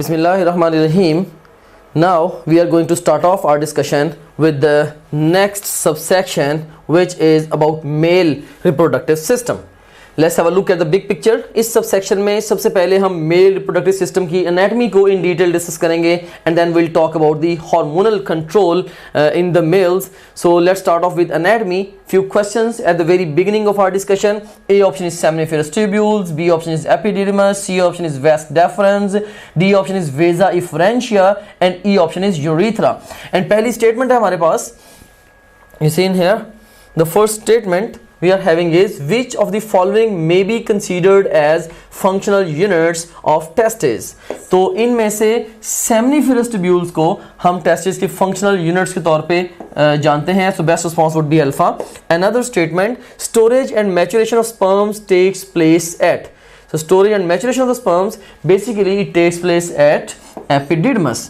Bismillahirrahmanirrahim. Now we are going to start off our discussion with the next subsection, which is about male reproductive system. Let's have a look at the big picture. इस subsection में सबसे पहले हम male reproductive system की anatomy को in detail discuss करेंगे and then will talk about the hormonal control in the males. So let's start off with anatomy. Few questions at the very beginning of our discussion. A option is seminiferous tubules, B option is epididymis, C option is vas deferens, D option is vasa efferentia and E option is urethra. And पहली statement है हमारे पास, you see in here, the first statement we are having is which of the following may be considered as functional units of testes. तो इनमें से seminiferous tubules को हम testes के functional units के तौर पे जानते हैं. So best response would be alpha. Another statement, storage and maturation of sperms takes place at. So storage and maturation of the sperms basically it takes place at epididymis.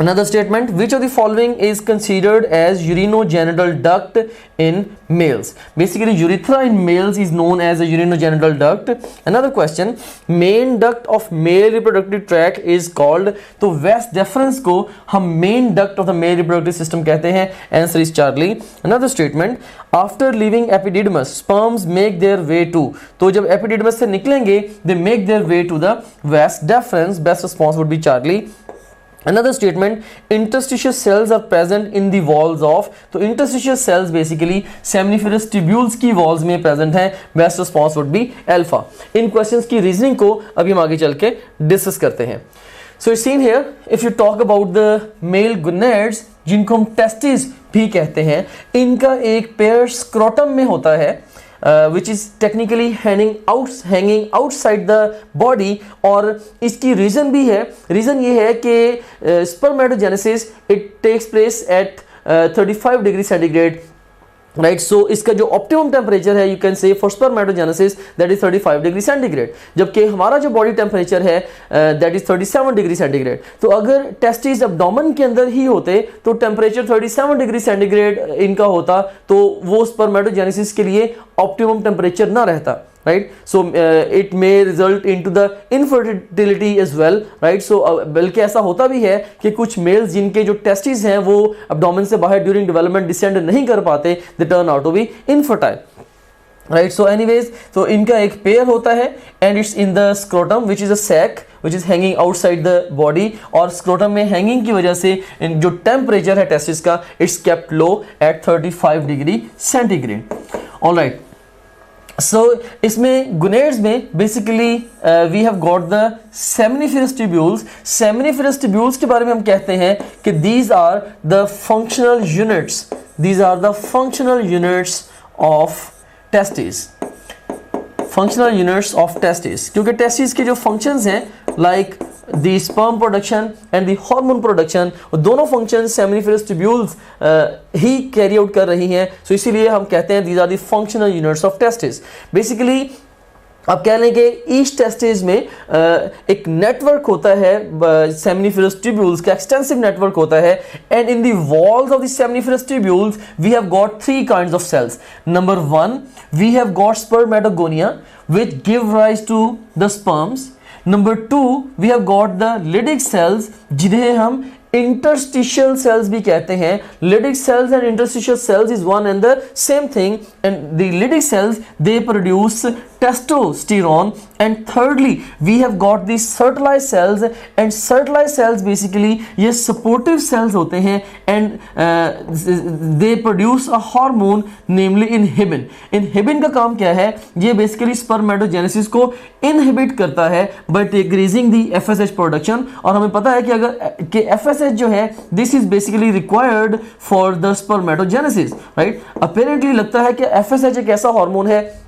Another statement, which of the following is considered as urinogenital duct in males? Basically urethra in males is known as a urinogenital duct. Another question, main duct of male reproductive tract is called, तो vas deferens को हम main duct of the male reproductive system कहते हैं. Answer is Charlie. Another statement, after leaving epididymis sperms make their way to, तो जब epididymis से निकलेंगे they make their way to the vas deferens. Best response would be Charlie. Another statement, interstitial cells are present in the walls of, तो interstitial cells basically seminiferous tubules की walls में present हैं. Best response would be alpha. In questions की reasoning को अभी हम आगे चल के discuss करते हैं. So it's seen here, if you talk about the male gonads जिनको हम testes भी कहते हैं, इनका एक pair scrotum में होता है, which is technically hanging outside the body. और इसकी रीज़न भी है, रीज़न ये है कि spermatogenesis it takes place at 35 degree centigrade, right? So इसका जो optimum temperature है you can say for spermatogenesis that is 35 degree centigrade, जबकि हमारा जो body temperature है that is 37 degree centigrade. तो अगर testes abdomen के अंदर ही होते तो temperature 37 degree centigrade इनका होता तो वो spermatogenesis के लिए optimum temperature ना रहता, right? So it may result into the infertility as well, right? So बल्कि ऐसा होता भी है कि कुछ males जिनके जो testes हैं वो abdomen से बाहर during development descend नहीं कर पाते, they turn out to be infertile, right? So anyways, तो इनका एक pair होता है and it's in the scrotum which is a sac which is hanging outside the body. और scrotum में hanging की वजह से जो temperature है testis का it's kept low at 35 degree centigrade. All right. So इसमें gonads में basically we have got the seminiferous tubules. Seminiferous tubules के बारे में हम कहते हैं कि these are the functional units. These are the functional units of testes. Functional units of testes. क्योंकि testes के जो functions हैं like the sperm production and the hormone production, दोनों functions seminiferous tubules ही carry out कर रही हैं. So इसीलिए हम कहते हैं these are the functional units of testes. Basically आप कह लें कि ईच टेस्टिस में एक नेटवर्क होता है seminiferous tubules का, एक्सटेंसिव नेटवर्क होता है and in the walls of the seminiferous tubules we have got three kinds of cells. Number one, we have got spermatogonia which give rise to the sperms. Number two, we have got the Leydig cells जिन्हें हम interstitial cells भी कहते हैं. Leydig cells and interstitial cells is one and the same thing, and the Leydig cells they produce testosterone. And thirdly we have got the Sertoli cells, and Sertoli cells basically ये supportive cells होते हैं and they produce a hormone namely inhibin. Inhibin का काम क्या है? ये basically spermatogenesis को inhibit करता है by decreasing the FSH production. और हमें पता है कि अगर कि FSH जो है this is basically required for the spermatogenesis, right? Apparently लगता है कि FSH एक ऐसा हार्मोन है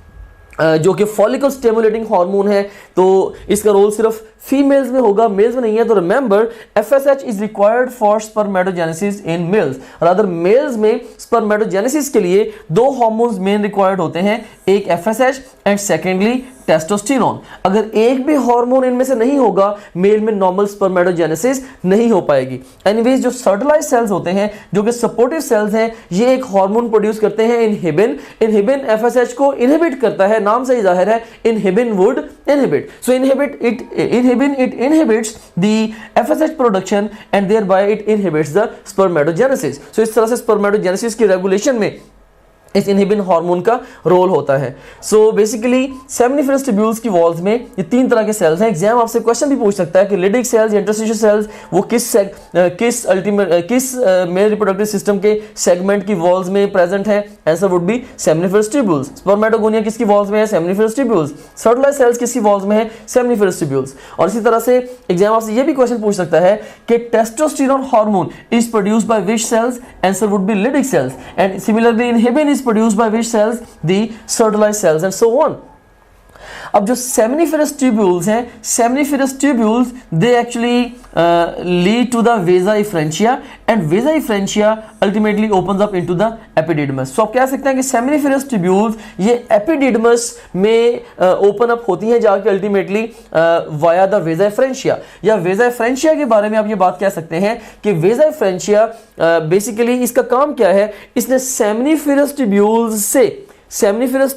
जो कि फॉलिकल स्टिमुलेटिंग हार्मोन है, तो इसका रोल सिर्फ फीमेल्स में होगा, मेल्स में नहीं है. तो remember FSH is required for spermatogenesis in males. Rather males में स्पर्मेटोजेनेसिस के लिए दो हार्मोन्स मेन रिक्वायर्ड होते हैं, एक FSH एंड सेकेंडली टेस्टोस्टेरोन. अगर एक भी हार्मोन इनमें से नहीं होगा मेल में नॉर्मल स्पर्मेटोजेनेसिस नहीं हो पाएगी. एनीवेज जो सर्टिलाइज सेल्स होते हैं जो कि सपोर्टिव सेल्स हैं ये एक हार्मोन प्रोड्यूस करते हैं इनहिबिन. इनहिबिन FSH को इनहिबिट करता है, नाम से ही जाहिर है inhibin would inhibit. So it inhibits the FSH production and thereby it inhibits the spermatogenesis. So इस तरह से spermatogenesis की regulation में इस इनहिबिन हार्मोन का रोल होता है. सो बेसिकली सेमिनिफरस ट्यूब्यूल्स की वॉल्स में ये 3 तरह के सेल्स हैं. एग्जाम आपसे क्वेश्चन भी पूछ सकता है कि लिडिक सेल्स, इंटरस्टिशियल सेल्स वो किस मेल रिप्रोडक्टिव सिस्टम के सेगमेंट की वॉल्स में प्रेजेंट है. Answer would B seminiferous tubules. Spermatogonia किसकी वॉल्स में है? Seminiferous tubules. सर्कुलर सेल्स किसकी वॉल्स में है? Seminiferous tubules. और इसी तरह से एग्जाम आपसे ये भी क्वेश्चन पूछ सकता है कि testosterone hormone is produced by which cells. Answer would be Leydig cells. And similarly inhibin is produced by which cells? The sertolized cells and so on. अब जो सेमिनिफरस ट्यूब्यूल्स हैं, seminiferous tubules they actually lead to the vasa efferentia and vasa efferentia ultimately opens up into the epididymis. So आप कह सकते हैं कि seminiferous tubules ये epididymis में ओपन अप होती हैं जाके ultimately via the vasa efferentia. या वेजा इफ्रेंशिया के बारे में आप ये बात कह सकते हैं कि वेजा इफ्रेंशिया बेसिकली इसका काम क्या है? इसने सेमिनिफरस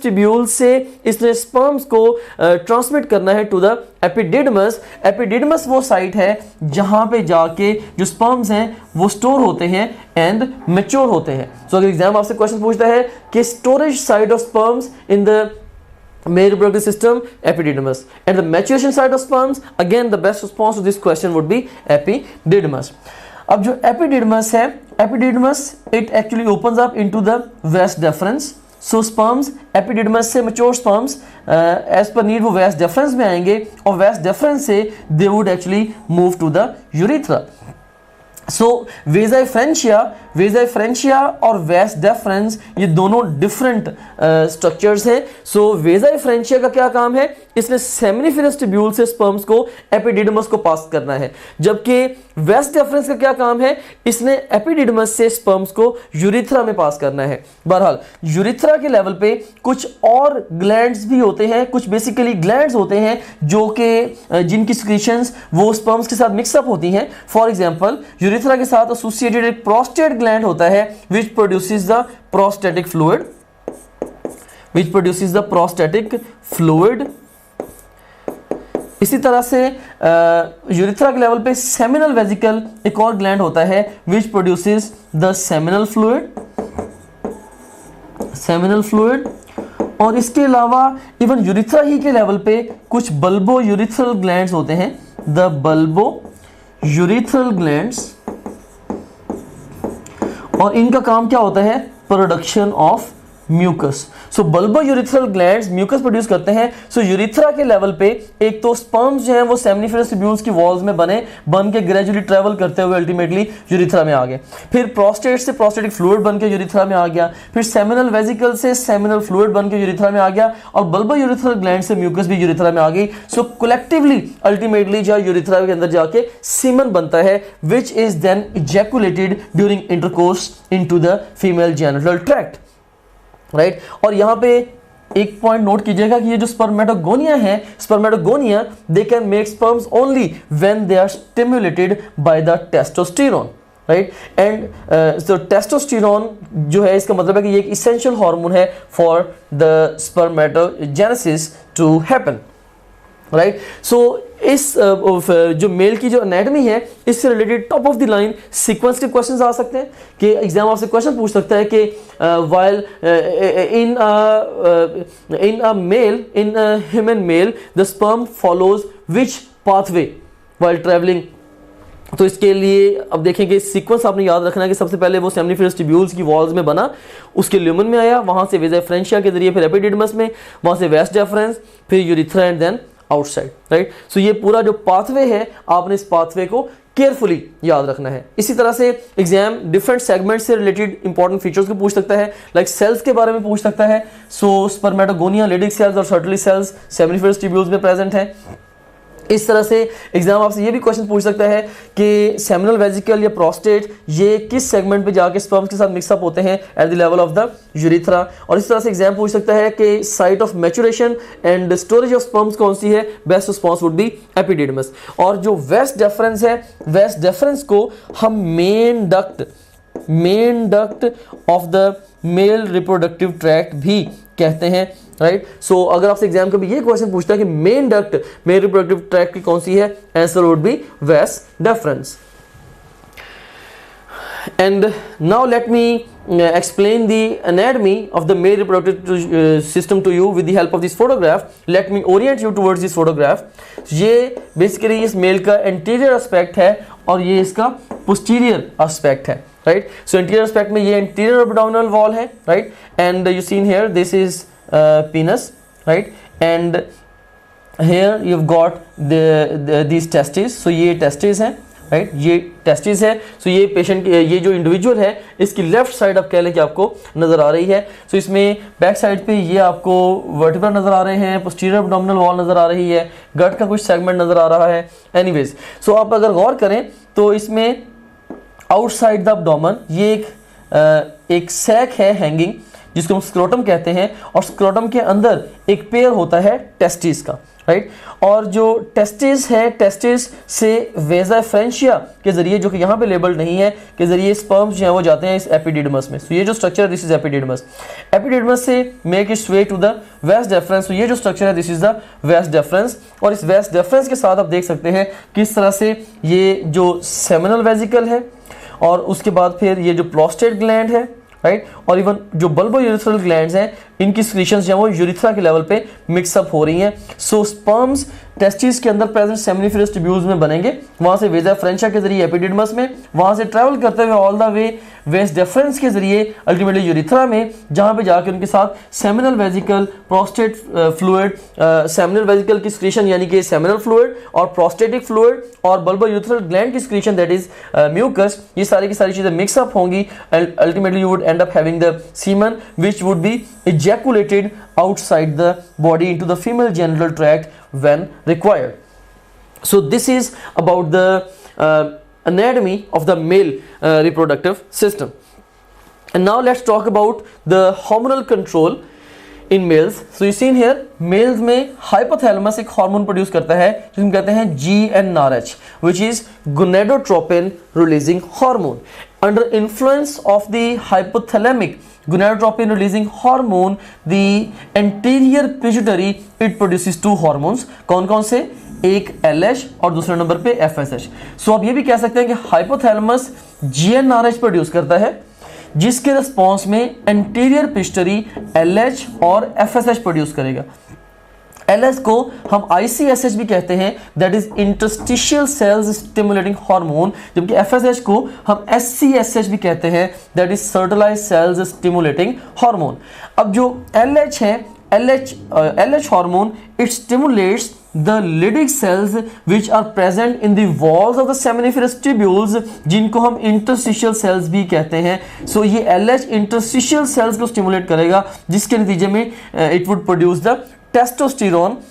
ट्यूब्यूल से इसने स्पर्म्स को ट्रांसमिट करना है टू द एपिडिडमस. एपिडिडमस वो साइट है जहां पे जाके जो स्पर्म्स हैं वो स्टोर होते हैं एंड मैच्योर होते हैं. सो अगर एग्जाम आपसे क्वेश्चन पूछता है कि storage site of sperms in the male reproductive system, epididymis, and the maturation site of sperms, again the best response to this question would be epididymis. अब जो एपिडिडमस है, epididymis it actually opens up into the vas deferens. So sperms epididymis से mature sperms as per need वो vas deferens में आएंगे और vas deferens से they would actually move to the urethra. So vasa efferentia और vas deference ये दोनों different structures हैं. सो वेजा इफ्रेंशिया का क्या काम है? इसने सेमिनिफरस ट्यूब्यूल से स्पर्म्स को एपिडिडमस को पास करना है. जबकि वेस्ट डेफरेंस का क्या काम है? इसने एपिडिडमस से स्पर्म्स को यूरिथ्रा में पास करना है. बहरहाल यूरिथ्रा के लेवल पे कुछ और ग्लैंड्स भी होते हैं, कुछ बेसिकली ग्लैंड्स होते हैं जो कि जिनकी सिक्रीशंस वो स्पर्म्स के साथ मिक्सअप होती हैं. फॉर एग्जांपल यूरिथ्रा के साथ एसोसिएटेड एक प्रोस्टेट ग्लैंड होता है which produces the prostatic fluid. इसी तरह से यूरिथ्रा के लेवल पे सेमिनल वेजिकल एक और ग्लैंड होता है which produces the seminal fluid. और इसके अलावा इवन यूरिथ्रा ही के लेवल पे कुछ बल्बो यूरिथ्रल ग्लैंड्स होते हैं. द बल्बो यूरिथ्रल ग्लैंड्स, और इनका काम क्या होता है? Production of mucus. So bulbo urethral glands mucus produce करते हैं. सो यूरिथ्रा के लेवल पे एक तो स्पर्म्स जो हैं वो सेमिनिफरस ट्यूब्यूल्स की वॉल्स में बन के ग्रेजुअली ट्रेवल करते हुए अल्टीमेटली यूरिथ्रा में आ गए. फिर प्रोस्टेट से प्रोस्टेटिक फ्लूइड बन के यूरिथ्रा में आ गया. फिर सेमिनल वेजिकल से सेमिनल फ्लूइड बन के यूरिथ्रा में आ गया और बल्बो यूरिथ्रल ग्लैंड से म्यूकस भी यूरिथ्रा में आ गई. सो कलेक्टिवली अल्टीमेटली जो यूरिथ्रा के अंदर जाके सीमन बनता है which is then ejaculated during intercourse into the female genital tract. Right. और यहाँ पे एक पॉइंट नोट कीजिएगा कि ये जो स्पर्मेटोगोनिया है, spermatogonia they can make sperms only when they are stimulated by the testosterone. Right. And so testosterone जो है इसका मतलब है कि ये एक इसेंशियल हार्मोन है for the spermatogenesis to happen. Right. So इस जो मेल की जो एनाटॉमी है इससे related top of the line sequence के क्वेश्चंस आ सकते हैं कि एग्जाम आपसे क्वेश्चन पूछ सकता है कि while in a human male the sperm follows which pathway while travelling. तो इसके लिए अब देखें कि सीक्वेंस आपने याद रखना है कि सबसे पहले वो सेमिनिफरस ट्यूब्यूल्स की वॉल्स में बना, उसके ल्यूमन में आया, वहां से वेजा इफ्रेंशिया के जरिए फिर एपिडिडमस में, वहां से वेस्ट डेफरेंस, फिर urethra and then outside. Right. So ये पूरा जो पाथवे है आपने इस पाथवे को केयरफुली याद रखना है. इसी तरह से एग्जाम डिफरेंट सेगमेंट से रिलेटेड इंपॉर्टेंट फीचर्स को पूछ सकता है, लाइक सेल्स के बारे में पूछ सकता है. सो स्पर्मेटोगोनिया, लिडिक सेल्स और सर्टली सेल्स सेमिनिफरस ट्यूब्यूल्स में प्रेजेंट हैं. इस तरह से एग्जाम आपसे ये भी क्वेश्चन पूछ सकता है कि सेमिनल वेजिकल या प्रोस्टेट ये किस सेगमेंट पे जाके स्पर्म्स के साथ मिक्सअप होते हैं at the level of the urethra. और इस तरह से एग्जाम पूछ सकता है कि site of maturation and storage of sperms कौन सी है? Best response would be epididymis. और जो वेस्ट डेफरेंस है, वेस्ट डेफरेंस को हम main duct main duct of the male reproductive tract भी कहते हैं, राइट। सो अगर आपसे एग्जाम का भी ये क्वेश्चन पूछता है कि main duct male reproductive tract की कौन सी है, answer would B vas deferens. And now let me explain the anatomy of the male reproductive system to you with the help of this photograph. Let me orient you towards this photograph. ये basically इस mail का anterior aspect है और ये इसका posterior aspect है, right? So anterior aspect में ये anterior abdominal wall है, right? And you seen here this is penis, right? And here you've got these testes. So ये testes हैं, राइट, ये टेस्टिस है। सो ये पेशेंट, ये जो इंडिविजुअल है इसकी लेफ्ट साइड आप कह लें कि आपको नज़र आ रही है। सो इसमें बैक साइड पे ये आपको वर्टिब्रा नज़र आ रहे हैं, पोस्टीरियर एब्डोमिनल वॉल नज़र आ रही है, गट का कुछ सेगमेंट नज़र आ रहा है। एनीवेज, सो आप अगर गौर करें तो इसमें आउटसाइड द एब्डोमेन ये एक सैक है हैंगिंग, जिसको हम स्क्रोटम कहते हैं, और स्क्रोटम के अंदर एक पेयर होता है टेस्टिस का, राइट। और जो टेस्टिस है, टेस्टिस से वेजा फ्रेंशिया के जरिए, जो कि यहाँ पे लेबल नहीं है, के जरिए स्पर्म्स जो है वो जाते हैं इस एपिडिडमस में। सो ये जो स्ट्रक्चर है दिस इज एपिडिडमस। एपिडिडमस से make its way to the vas deferens. तो ये जो स्ट्रक्चर है this is the vas deferens. और इस वास डेफरेंस के साथ आप देख सकते हैं किस तरह से ये जो सेमिनल वेजिकल है और उसके बाद फिर ये जो प्रोस्टेट ग्लैंड है, राइट, और इवन जो बल्बो यूरिथ्रल ग्लैंड्स हैं इनकी सिक्रीशंस जो है वो यूरिथ्रा के लेवल पे मिक्सअप हो रही हैं। सो स्पर्म्स टेस्टिस के अंदर प्रेजेंट सेमिनिफरस ट्यूब्यूल्स में बनेंगे, वहां से वेजा फ्रेंशिया के जरिए एपिडिडमस में, वहां से ट्रैवल करते हुए all the way vas deferens के जरिए अल्टीमेटली यूरिथ्रा में, जहां पे जाके उनके साथ seminal vesicle, prostate fluid, seminal vesicle की सिक्रीशन यानी कि सेमिनल फ्लूइड और प्रोस्टेटिक फ्लूइड और बल्बो यूरिथ्रल ग्लैंड की सिक्रीशन दैट इज म्यूकस, ये सारी की सारी चीजें मिक्सअप होंगी। Ultimately you would and up having the semen which would be ejaculated outside the body into the female genital tract when required. So this is about the anatomy of the male reproductive system. And now let's talk about the hormonal control in males. So you seen here males में hypothalamus एक hormone produce करता है जिसको कहते हैं GnRH, which is gonadotropin releasing hormone. Under influence of the hypothalamic gonadotropin releasing hormone, the anterior pituitary it produces two hormones. कौन कौन से? एक LH और दूसरे नंबर पे FSH. सो आप ये भी कह सकते हैं कि हाइपोथैलेमस GnRH प्रोड्यूस करता है जिसके रिस्पॉन्स में एंटीरियर पिट्यूटरी LH और FSH प्रोड्यूस करेगा। LH को हम ICSH भी कहते हैं, that is interstitial cells stimulating hormone, जबकि FSH को हम SCSH भी कहते हैं, that is Sertoli's cells stimulating hormone. अब जो LH है, LH hormone it stimulates the Leydig cells which are present in the walls of the seminiferous tubules, जिनको हम interstitial cells भी कहते हैं। So ये LH interstitial cells को stimulate करेगा जिसके नतीजे में it would produce the testosterone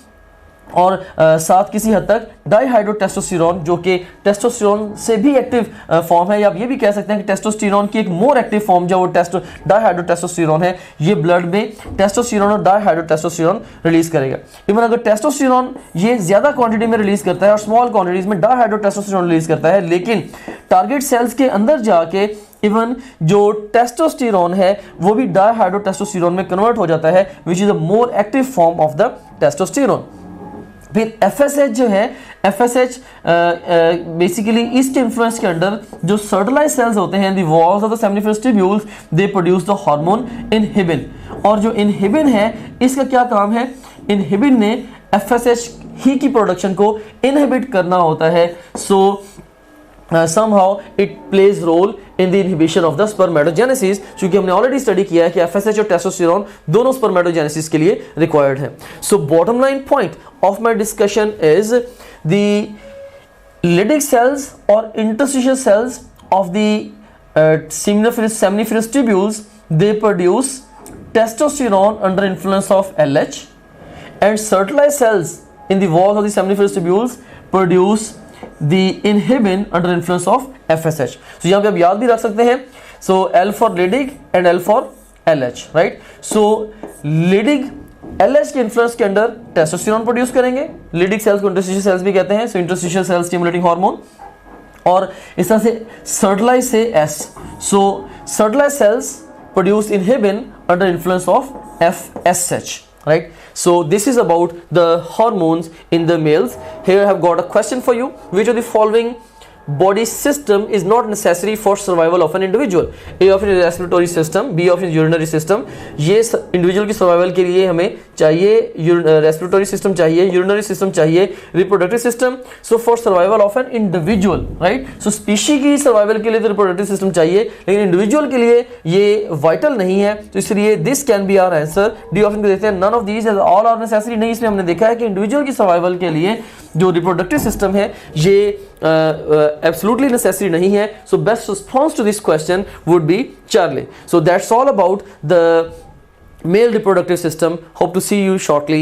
और साथ किसी हद तक डाईहाइड्रोटेस्टोस्टेरोन, जो कि टेस्टोस्टेरोन से भी एक्टिव फॉर्म है, या आप ये भी कह सकते हैं कि टेस्टोस्टेरोन की एक मोर एक्टिव फॉर्म जो वो डाईहाइड्रोटेस्टोस्टेरोन है, ये ब्लड में टेस्टोस्टेरोन और डाईहाइड्रोटेस्टोस्टेरोन रिलीज करेगा। इवन अगर टेस्टोस्टेरोन ये ज्यादा क्वांटिटी में रिलीज करता है और स्मॉल क्वांटिटीज में डाईहाइड्रोटेस्टोस्टेरोन रिलीज करता है, लेकिन टारगेट सेल्स के अंदर जाके इवन जो टेस्टोस्टेरोन है वो भी डाईहाइड्रोटेस्टोस्टेरोन में कन्वर्ट हो जाता है, which is a more active form of the testosterone. फिर FSH जो है, FSH बेसिकली इसके इन्फ्लुएंस के अंडर जो सर्टलाइज सेल्स होते हैं, the walls of the seminiferous tubules, they produce the hormone inhibin. और जो इनहिबिन है इसका क्या काम है? इनहिबिन ने FSH ही की प्रोडक्शन को इनहिबिट करना होता है। सो somehow it plays role in the inhibition of the spermatogenesis, क्योंकि हमने ऑलरेडी स्टडी किया है कि FSH और टेस्टोस्टेरोन दोनों spermatogenesis के लिए रिक्वायर्ड है। So bottom line point of my discussion is the Leydig cells or interstitial cells of the seminiferous tubules, they produce testosterone under influence of LH, and sertalized cells in the walls of the seminiferous tubules produce the inhibin under influence of FSH. So यहाँ पे आप याद भी रख सकते हैं, so L for Leydig and L for LH, right? So Leydig LH के influence के अंदर टेस्टोस्टेरोन प्रोड्यूस करेंगे, Leydig सेल्स को इंटरस्टिशियल सेल्स भी कहते हैं, so interstitial cell stimulating hormone, और इस तरह से सर्टलाइज से S. So sertolized cells produce inhibin under influence of FSH, right? So this is about the hormones in the males. Here I have got a question for you. Which of the following body system is not necessary for survival of an individual? A option is respiratory system, B option is urinary system. ये individual की survival के लिए हमें चाहिए respiratory system चाहिए, urinary system चाहिए, reproductive system. So for survival of an individual, right, so species की survival के लिए तो रिप्रोडक्टिव सिस्टम चाहिए, लेकिन इंडिविजुअल के लिए ये वाइटल नहीं है, तो इसलिए this can be our answer. D option को देखते हैं, none of these all are necessary. नहीं, इसमें हमने देखा है कि इंडिविजुअल की सर्वाइवल के लिए जो रिप्रोडक्टिव सिस्टम है ये absolutely necessary नहीं है. So best response to this question would be Charlie. So that's all about the male reproductive system. Hope to see you shortly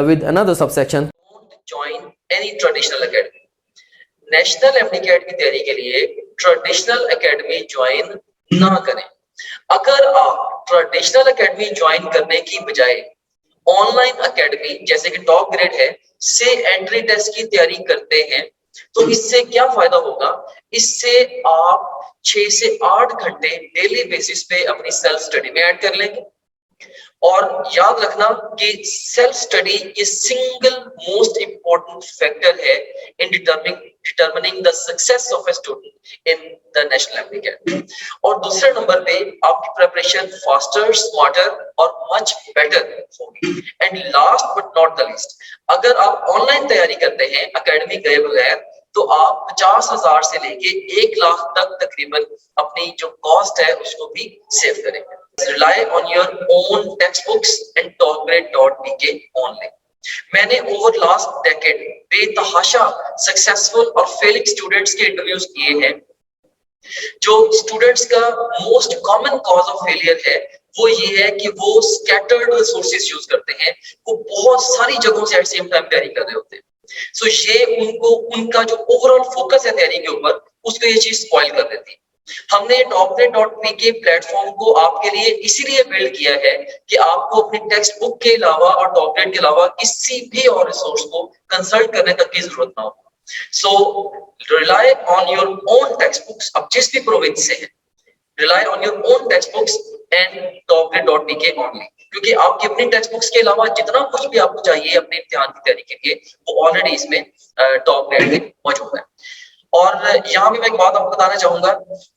with another subsection. Don't join any traditional academy. National एप्लीकेट की तैयारी के लिए traditional academy join ना करें. अगर आप traditional academy join करने की बजाय ऑनलाइन एकेडमी जैसे कि टॉप ग्रेड है से एंट्री टेस्ट की तैयारी करते हैं, तो इससे क्या फायदा होगा? इससे आप 6 से 8 घंटे डेली बेसिस पे अपनी सेल्फ स्टडी में ऐड कर लेंगे. और याद रखना कि सेल्फ स्टडी ये सिंगल मोस्ट इंपॉर्टेंट फैक्टर है in determining the success of a student in the national applicate. और दूसरे नंबर पे आपकी प्रिपरेशन फास्टर, स्मार्टर और मच बेटर होगी. And last but not the least, अगर आप ऑनलाइन तैयारी करते हैं एकेडमी गए बगैर, तो आप 50,000 से लेके 1 लाख तक तकरीबन अपनी जो कॉस्ट है उसको भी सेव करेंगे. Rely on your own textbooks and topgrade.pk only. मैंने ओवर लास्ट डेकेड बेतहाशा सक्सेसफुल और फेलिंग स्टूडेंट्स के इंटरव्यूज किए हैं. जो स्टूडेंट्स का most common cause of failure है वो ये है कि वो स्कैटर्ड रिसोर्सेज यूज करते हैं, वो बहुत सारी जगहों से एट सेम टाइम तैयारी कर रहे होते हैं. सो ये उनको उनका जो ओवरऑल फोकस है तैयारी के ऊपर उसको ये चीज स्पॉइल कर देती है. हमने topgrade.pk प्लेटफॉर्म को आपके लिए इसीलिए बिल्ड किया है कि आपको अपनी टेक्स्ट बुक के अलावा और टॉपग्रेड के अलावा किसी भी और रिसोर्स को कंसल्ट करने तक की जरूरत ना हो. So rely on your own textbooks. अब जिस भी प्रोविंस से है, rely on your own textbooks and topgrade.pk only, क्योंकि आपकी अपनी टेक्स्ट बुक्स के अलावा जितना कुछ भी आपको चाहिए अपने इम्तिहान की तैयारी के लिए वो ऑलरेडी इसमें टॉपग्रेड में मौजूद है. और यहाँ भी मैं एक बात आपको बताना चाहूंगा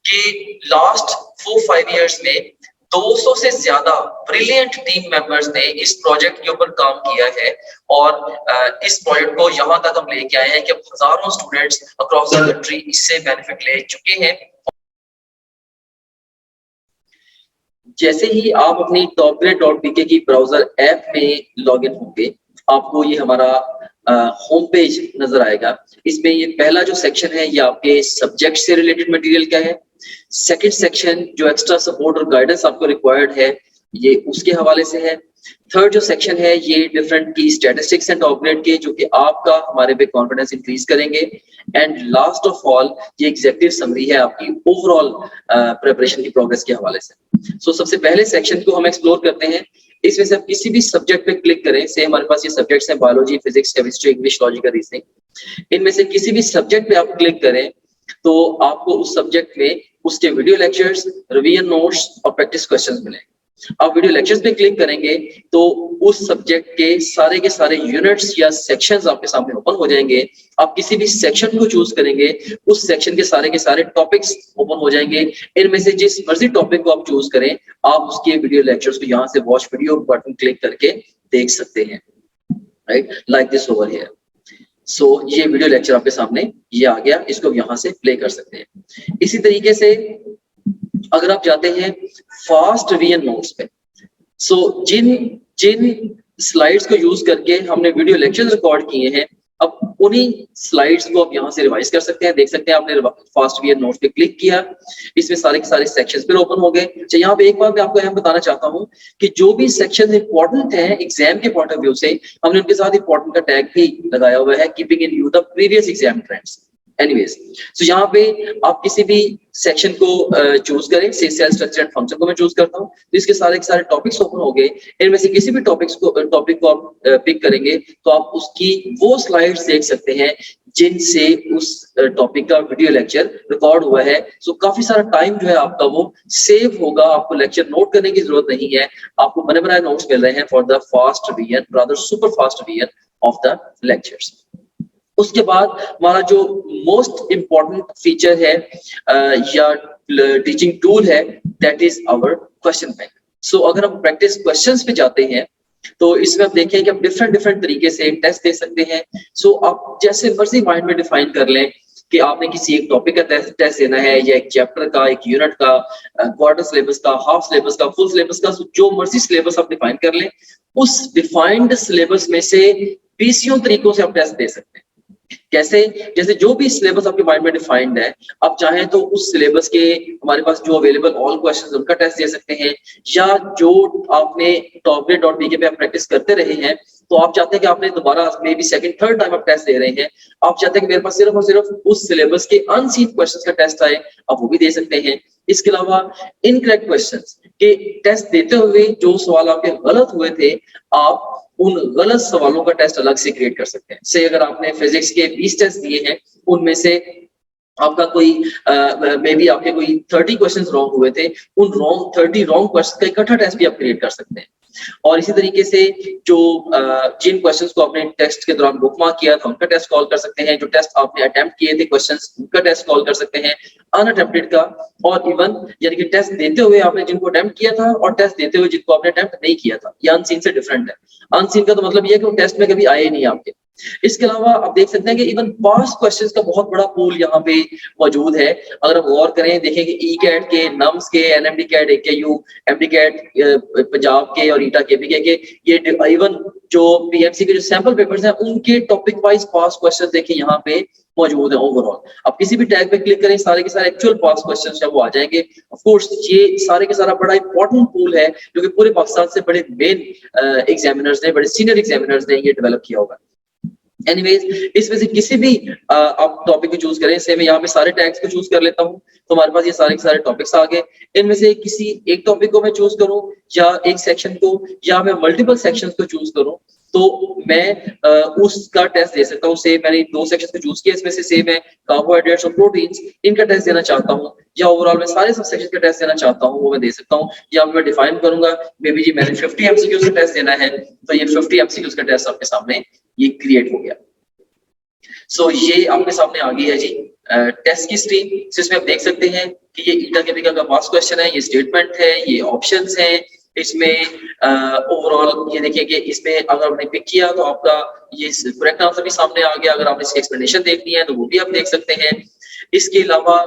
कि लास्ट 4-5 इयर्स में 200 से ज्यादा ब्रिलियंट टीम मेंबर्स ने इस प्रोजेक्ट के ऊपर काम किया है. और इस प्रोजेक्ट को यहाँ तक हम लेके आए हैं कि अब हजारों स्टूडेंट्स अक्रॉस द कंट्री इससे बेनिफिट ले चुके हैं. जैसे ही आप अपनी topgrade.pk की ब्राउजर ऐप में लॉगिन होंगे, आपको ये हमारा होम पेज नजर आएगा. इसमें ये पहला जो सेक्शन है ये आपके सब्जेक्ट से रिलेटेड मटेरियल क्या है. सेकंड सेक्शन जो एक्स्ट्रा सपोर्ट और गाइडेंस आपको रिक्वायर्ड है ये उसके हवाले से है. थर्ड जो सेक्शन है ये डिफरेंट की स्टैटिस्टिक्स एंड टॉपग्रेड के, जो कि आपका हमारे पे कॉन्फिडेंस इंक्रीज करेंगे. एंड लास्ट ऑफ ऑल ये एग्जेक्टिव समरी है आपकी ओवरऑल प्रिपरेशन की प्रोग्रेस के हवाले से. सो सबसे पहले सेक्शन को हम एक्सप्लोर करते हैं. इसमें से आप किसी भी सब्जेक्ट पे क्लिक करें. से हमारे पास ये सब्जेक्ट्स हैं biology, physics, chemistry, English, logical reasoning. इनमें से किसी भी सब्जेक्ट पे आप क्लिक करें तो आपको उस सब्जेक्ट में उसके वीडियो लेक्चर्स, रिवीजन नोट्स और प्रैक्टिस क्वेश्चंस मिलेंगे. आप वीडियो लेक्चर्स पे क्लिक करेंगे तो उस सब्जेक्ट के सारे यूनिट्स या सेक्शंस आपके सामने ओपन हो जाएंगे. आप किसी भी सेक्शन को चूज करेंगे, उस सेक्शन के सारे टॉपिक्स ओपन हो जाएंगे. इनमें से जिस मर्जी टॉपिक को आप चूज करें, आप उसके वीडियो लेक्चर्स को यहाँ से वॉच वीडियो बटन क्लिक करके देख सकते हैं. Right, like this over here. So ये वीडियो लेक्चर आपके सामने ये आ गया, इसको यहाँ से प्ले कर सकते हैं. इसी तरीके से अगर आप जाते हैं फास्ट रिवीजन नोट्स पे, सो जिन स्लाइड्स को यूज करके हमने वीडियो लेक्चर्स रिकॉर्ड किए हैं, अब उन्हीं स्लाइड्स को आप यहाँ से रिवाइज कर सकते हैं. देख सकते हैं आपने फास्ट रिवीजन नोट्स पे क्लिक किया, इसमें सारे के सारे सेक्शंस फिर ओपन हो गए. तो यहाँ पे एक बात मैं आपको यहाँ बताना चाहता हूँ कि जो भी सेक्शन इंपॉर्टेंट है एग्जाम के पॉइंट ऑफ व्यू से, हमने उनके साथ इंपॉर्टेंट का टैग भी लगाया हुआ है, keeping in view the previous exam trends. Anyways, so यहाँ पे आप किसी भी सेक्शन को चूज करें. से सेल स्ट्रक्चर एंड फंक्शन को मैं चूज करता हूँ, तो इसके सारे के सारे टॉपिक्स ओपन हो गए. इनमें से किसी भी टॉपिक को आप पिक करेंगे तो आप उसकी वो स्लाइड्स देख सकते हैं जिनसे उस टॉपिक का वीडियो लेक्चर रिकॉर्ड हुआ है। सो काफी सारा टाइम जो है आपका वो सेव होगा, आपको लेक्चर नोट करने की जरूरत नहीं है, आपको बने बनाए नोट्स मिल रहे हैं for the fast revision, rather super fast revision of the lectures. उसके बाद हमारा जो मोस्ट इम्पॉर्टेंट फीचर है या टीचिंग टूल है, that is our question bank. So अगर हम प्रैक्टिस क्वेश्चंस पे जाते हैं तो इसमें आप देखें कि आप डिफरेंट डिफरेंट तरीके से टेस्ट दे सकते हैं। सो आप जैसे मर्जी माइंड में डिफाइन कर लें कि आपने किसी एक टॉपिक का टेस्ट देना है, या एक चैप्टर का, एक यूनिट का, क्वार्टर सिलेबस का, हाफ सिलेबस का, फुल सिलेबस का, जो मर्जी सिलेबस आप डिफाइन कर लें, उस डिफाइंड सिलेबस में से 20 तरीकों से आप टेस्ट दे सकते हैं। कैसे? जैसे जो भी सिलेबस आपके माइंड में डिफाइंड है, आप चाहें तो उस सिलेबस के हमारे पास जो अवेलेबल ऑल क्वेश्चंस उनका टेस्ट दे सकते हैं, या जो आपने टॉपरेट.bk पे आप प्रैक्टिस करते रहे हैं, तो आप चाहते हैं कि आपने दोबारा may be second third time आप टेस्ट दे रहे हैं, आप चाहते हैं कि मेरे पास सिर्फ और सिर्फ उस सिलेबस के अनसीन क्वेश्चंस का टेस्ट आए, आप वो भी दे सकते हैं। इसके अलावा इनकरेक्ट क्वेश्चंस के टेस्ट देते हुए जो सवाल आपके गलत हुए थे, आप उन गलत सवालों का टेस्ट अलग से क्रिएट कर सकते हैं। से अगर आपने फिजिक्स के 20 टेस्ट दिए हैं, उनमें से आपका कोई मे बी आपके कोई 30 क्वेश्चंस रॉन्ग हुए थे, उन 30 रॉन्ग क्वेश्चन का इकट्ठा टेस्ट भी आप क्रिएट कर सकते हैं। और इसी तरीके से जो जिन क्वेश्चंस को आपने टेस्ट के दौरान बुकमार्क किया था, उनका टेस्ट कॉल कर सकते हैं। जो टेस्ट आपने अटेम्प्ट किए थे क्वेश्चंस, उनका टेस्ट कॉल कर सकते हैं, अनअटेम्प्टेड का, और इवन यानी कि टेस्ट देते हुए आपने जिनको अटेम्प्ट किया था और टेस्ट देते हुए जिनको आपने अटेम्प्ट नहीं किया था, ये अनसीन से डिफरेंट है। अनसीन का तो मतलब ये है कि वो टेस्ट में कभी आए नहीं आपके। इसके अलावा आप देख सकते हैं कि इवन पास्ट क्वेश्चंस का बहुत बड़ा पूल यहाँ पे मौजूद है। अगर हम गौर करें, देखें कि ई कैट के, नम्स के, NMDCAT, AKU, MDCAT Punjab के और ईटा केपीके के, ये इवन जो पीएमसी के जो सैंपल पेपर्स हैं, उनके टॉपिक वाइज पास्ट क्वेश्चन देखिए यहाँ पे मौजूद है ओवरऑल। आप किसी भी टैग पे क्लिक करें, सारे के सारे एक्चुअल पास्ट क्वेश्चंस है वो आ जाएंगे। ऑफ कोर्स ये सारे के सारा बड़ा इंपॉर्टेंट पूल है, जो कि पूरे पाकिस्तान से बड़े मेन एग्जामिनर्स ने, बड़े सीनियर एग्जामिनर्स ने ये डेवलप किया होगा। एनीवेज, इसमें से किसी भी आप टॉपिक को चूज करें, से मैं यहाँ पे सारे टैग्स को चूज कर लेता हूँ, तो हमारे पास ये सारे के सारे टॉपिक्स आ गए। इनमें से किसी एक टॉपिक को मैं चूज करूँ, या एक सेक्शन को, या मैं मल्टीपल सेक्शंस को चूज करूँ, तो मैं उसका टेस्ट दे सकता हूँ। से मैंने 2 सेक्शन को चूज किया, इसमें से मैं कार्बोहाइड्रेट्स और प्रोटीन्स, इनका टेस्ट देना चाहता हूँ, या ओवरऑल मैं सारे सब सेक्शन का टेस्ट देना चाहता हूँ, वो मैं दे सकता हूँ। या मैं डिफाइन करूंगा, मे बी जी मैंने 50 एमसीक्यूज का टेस्ट देना है, तो ये 50 एमसीक्यूज का टेस्ट आपके सामने ये क्रिएट हो गया। सो ये आपके सामने आ गई है जी टेस्ट की स्ट्रीम। जिसमें आप देख सकते हैं कि ये ईटा केपीके का पास्ट क्वेश्चन है, ये स्टेटमेंट है, ये ऑप्शंस हैं। इसमें ओवरऑल ये देखिए कि इसमें अगर आपने पिक किया तो आपका ये करेक्ट आंसर भी सामने आ गया। अगर आपने इसकी एक्सप्लेनेशन देखनी है तो वो भी आप देख सकते हैं। इसके अलावा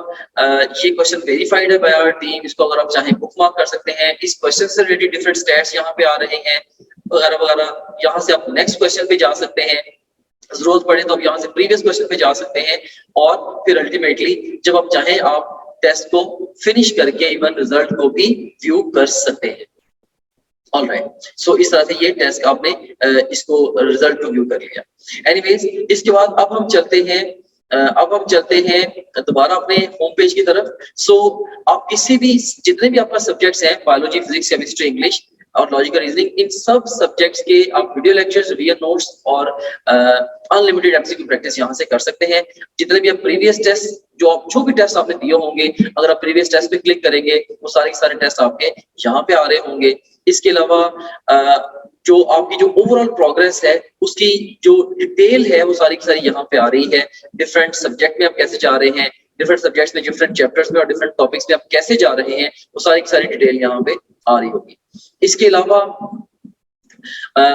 ये क्वेश्चन वेरीफाइड है बाय आवर टीम, इसको अगर आप चाहें बुकमार्क कर सकते हैं। इस क्वेश्चन से रिलेटेड डिफरेंट स्टैट्स यहाँ पे आ रहे हैं वगैरह वगैरह। यहाँ से आप नेक्स्ट क्वेश्चन पे जा सकते हैं, जरूरत पड़े तो आप यहाँ से प्रीवियस क्वेश्चन पे जा सकते हैं, और फिर अल्टीमेटली जब आप चाहें आप टेस्ट को फिनिश करके इवन रिजल्ट को भी व्यू कर सकते हैं। ऑलराइट, सो इस तरह से ये टेस्ट आपने इसको रिजल्ट को व्यू कर लिया। एनीवेज, इसके बाद अब हम चलते हैं दोबारा अपने होम पेज की तरफ। सो आप किसी भी जितने भी आपका सब्जेक्ट्स हैं, बायोलॉजी, फिजिक्स, केमिस्ट्री, इंग्लिश और लॉजिकल रीजनिंग, इन सब सब्जेक्ट्स के आप वीडियो लेक्चर्स, रिविजन नोट्स और अनलिमिटेड एमसीक्यू प्रैक्टिस यहाँ से कर सकते हैं। जितने भी आप प्रीवियस टेस्ट जो भी टेस्ट आपने दिए होंगे, अगर आप प्रीवियस टेस्ट पे क्लिक करेंगे वो सारे के सारे टेस्ट आपके यहाँ पे आ रहे होंगे। इसके अलावा जो आपकी जो ओवरऑल प्रोग्रेस है उसकी जो डिटेल है वो सारी की सारी यहाँ पे आ रही है। डिफरेंट सब्जेक्ट में आप कैसे जा रहे हैं, डिफरेंट सब्जेक्ट्स में, डिफरेंट चैप्टर्स में और डिफरेंट टॉपिक्स में आप कैसे जा रहे हैं, वो सारी की सारी डिटेल यहाँ पे आ रही होगी। इसके अलावा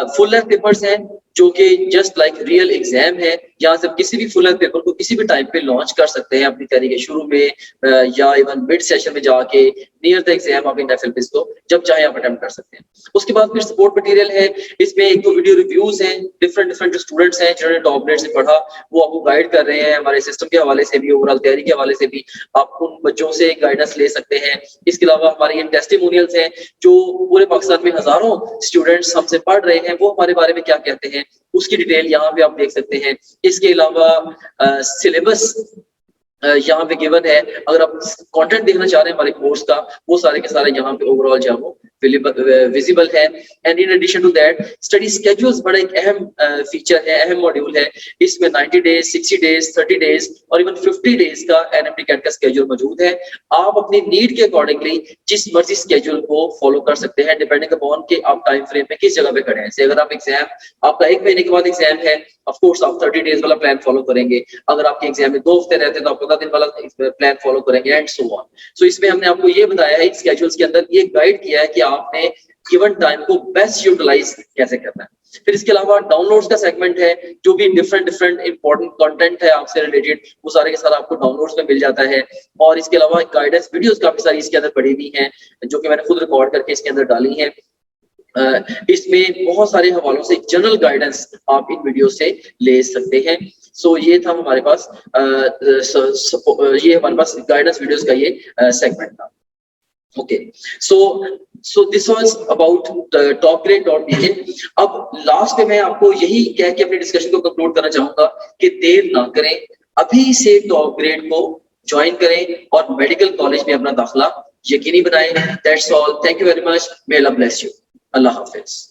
फुल लेंथ पेपर्स हैं जो कि जस्ट लाइक रियल एग्जाम है। यहाँ से किसी भी फुल लेंथ पेपर को किसी भी टाइम पे लॉन्च कर सकते हैं अपनी तैयारी के शुरू में या इवन मिड सेशन में जाके नियर द एग्जाम आप इन एफएलपीस को जब चाहे आप अटेम्प्ट कर सकते हैं। उसके बाद फिर सपोर्ट मटेरियल है, इसमें एक तो वीडियो रिव्यूज हैं, डिफरेंट जो स्टूडेंट्स हैं जिन्होंने टॉप ग्रेड से पढ़ा वो आपको गाइड कर रहे हैं। हमारे सिस्टम के हवाले से भी, ओवरऑल तैयारी के हवाले से भी आप उन बच्चों से गाइडेंस ले सकते हैं। इसके अलावा हमारे ये टेस्टिमोनियल्स हैं जो पूरे पाकिस्तान में हजारों स्टूडेंट्स हमसे पढ़ रहे हैं, वो हमारे बारे में क्या कहते हैं उसकी डिटेल यहाँ पे आप देख सकते हैं। इसके अलावा सिलेबस यहाँ पे गिवन है, अगर आप कंटेंट देखना चाह रहे हैं हमारे कोर्स का वो सारे के सारे यहाँ पे ओवरऑल जो है वो विजिबल है। And in addition to that study schedules बड़ा एक अहम फीचर है, अहम मॉड्यूल है। इसमें 90 डेज, 60 डेज, 30 डेज और इवन 50 डेज का एनएमटी कैट का स्केड्यूल मौजूद है। आप अपनी नीड के अकॉर्डिंगली जिस मर्जी स्केड्यूल को फॉलो कर सकते हैं डिपेंडिंग अपॉन कि आप टाइम फ्रेम में किस जगह पे खड़े हैं। अगर आप एग्जाम आपका 1 महीने के बाद एग्जाम है, ऑफ कोर्स आप 30 डेज वाला प्लान फॉलो करेंगे। अगर आपके एग्जाम में 2 हफ्ते रहते हैं तो आप 15 दिन वाला प्लान फॉलो करेंगे एंड सो ऑन। सो इसमें हमने आपको ये बताया है स्केड्यूल्स के अंदर ये गाइड किया है कि आपने गिवन टाइम को बेस्ट यूटिलाइज कैसे करना है। फिर इसके अलावा डाउनलोड्स का सेगमेंट है, जो भी डिफरेंट इंपॉर्टेंट कंटेंट है आपसे रिलेटेड वो सारे के सारा आपको डाउनलोड्स में मिल जाता है। और इसके अलावा गाइडेंस वीडियोस काफी सारी इसके अंदर पड़ी हुई हैं जो कि मैंने खुद रिकॉर्ड करके इसके अंदर डाली हैं। इसमें बहुत सारे हवालों से जनरल गाइडेंस आप इन वीडियो से ले सकते हैं। सो ये था हमारे पास ये हमारे पास गाइडेंस वीडियोस का ये सेगमेंट था। Okay, so this was about topgrade.pk। अब लास्ट में मैं आपको यही कह के अपनी डिस्कशन को कंक्लूड करना चाहूंगा कि देर ना करें, अभी से टॉप ग्रेड को ज्वाइन करें और मेडिकल कॉलेज में अपना दाखिला यकीनी बनाएं। That's all, thank you very much, may Allah bless you, Allah Hafiz.